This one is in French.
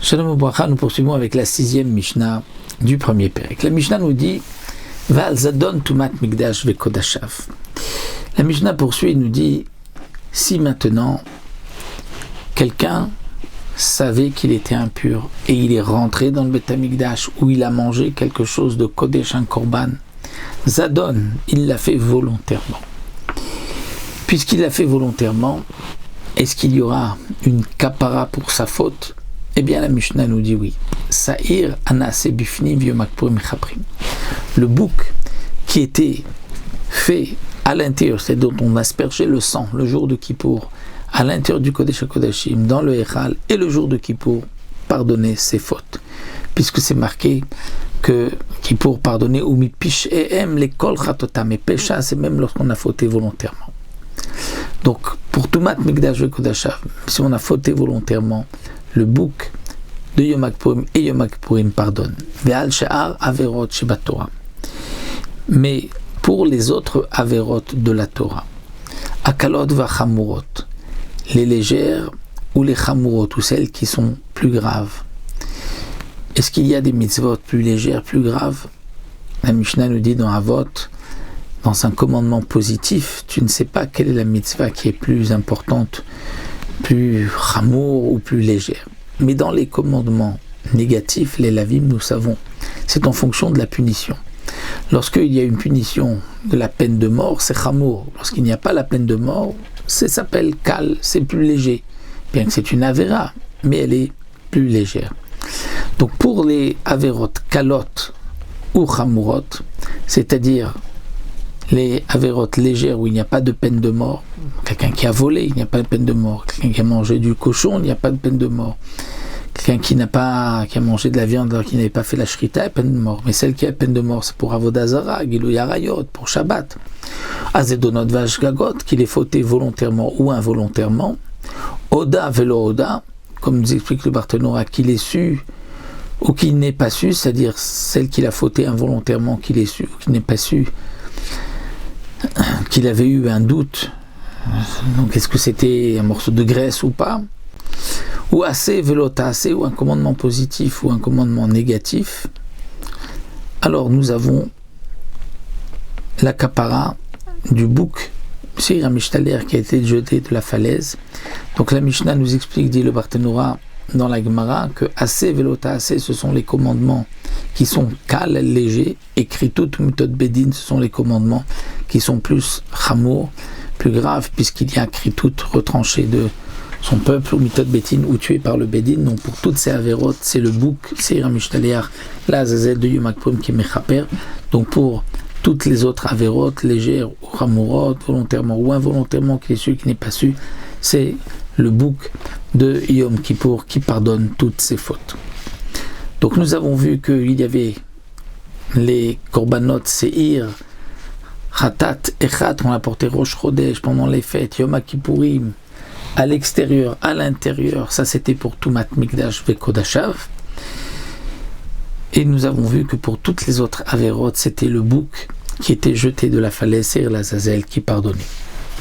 Shalom Ubracha, nous poursuivons avec la 6e Mishnah du premier Pérec. La Mishnah nous dit Val Zadon Tumat Mikdash Vekodashav. La Mishnah poursuit et nous dit si maintenant quelqu'un savait qu'il était impur et il est rentré dans le Beth Amikdash où il a mangé quelque chose de Kodesh, un Korban, Zadon, il l'a fait volontairement. Puisqu'il l'a fait volontairement, est-ce qu'il y aura une kapara pour sa faute? Eh bien, la Mishnah nous dit oui. Sa'ir anase bifni v'yomakpurim chaprim. Le bouc qui était fait à l'intérieur, c'est dont on aspergeait le sang le jour de Kippour, à l'intérieur du Kodesh HaKodashim, dans le Echal, et le jour de Kippour, pardonner ses fautes. Puisque c'est marqué que Kippour pardonnait ou mi pish ehem les kol chatotam, et pécha, c'est même lorsqu'on a fauté volontairement. Donc, pour Tumat Mikdash Vekodashav, si on a fauté volontairement, le bouc de Yom Kippurim et Yom Kippurim pardonne. Ve'al she'ar averot sheba Torah. Mais pour les autres averot de la Torah, akalot v'chamurot, les légères ou les chamurot, ou celles qui sont plus graves. Est-ce qu'il y a des mitzvot plus légères, plus graves? La Mishnah nous dit dans Avot, dans un commandement positif, tu ne sais pas quelle est la mitzvah qui est plus importante, plus chamour ou plus légère. Mais dans les commandements négatifs, les lavim, nous savons, c'est en fonction de la punition. Lorsqu'il y a une punition de la peine de mort, c'est chamour. Lorsqu'il n'y a pas la peine de mort, ça s'appelle kal, c'est plus léger. Bien que c'est une avéra, mais elle est plus légère. Donc pour les averot kalot ou chamurot, c'est-à-dire les avérotes légères où il n'y a pas de peine de mort, quelqu'un qui a volé, il n'y a pas de peine de mort, quelqu'un qui a mangé du cochon, il n'y a pas de peine de mort, quelqu'un qui a mangé de la viande alors qu'il n'avait pas fait la shrita, il y a peine de mort. Mais celle qui a peine de mort, c'est pour Avodah Zara, Gilou Yarayot, pour Shabbat. Azedonot Vashgagot, qu'il est fauté volontairement ou involontairement. Oda velo Oda, comme nous explique le Barthénora, qu'il est su ou qu'il n'est pas su, c'est-à-dire celle qu'il a fauté involontairement, qu'il est su ou qu'il n'est pas su, qu'il avait eu un doute, donc est-ce que c'était un morceau de graisse ou pas, ou assez velota assez, ou un commandement positif ou un commandement négatif, alors nous avons la kapara du bouc, c'est un mishtaler qui a été jeté de la falaise. Donc la Mishnah nous explique, dit le Barthénora dans la Gemara, que assez velota assez, ce sont les commandements qui sont kal, légers, et kritut mitot bedin, ce sont les commandements qui sont plus chamour, plus graves, puisqu'il y a kritut retranché de son peuple, ou mitot bedin, ou tué par le bedin. Donc pour toutes ces avérotes, c'est le bouc, c'est un mishtaliar, la zazel de Yom Kippurim qui est mechaper. Donc pour toutes les autres avérotes, légères ou chamurot, volontairement ou involontairement, qui est su, qui n'est pas su, c'est le bouc de Yom Kippour qui pardonne toutes ses fautes. Donc nous avons vu qu'il y avait les korbanot seir, Khatat, Echat, on a porté Rosh Chodesh pendant les fêtes, Yom Kippourim, à l'extérieur, à l'intérieur, ça c'était pour Tumat Mikdash Vekodashav. Et nous avons vu que pour toutes les autres avérotes, c'était le bouc qui était jeté de la falaise, Seir la Zazel, qui pardonnait.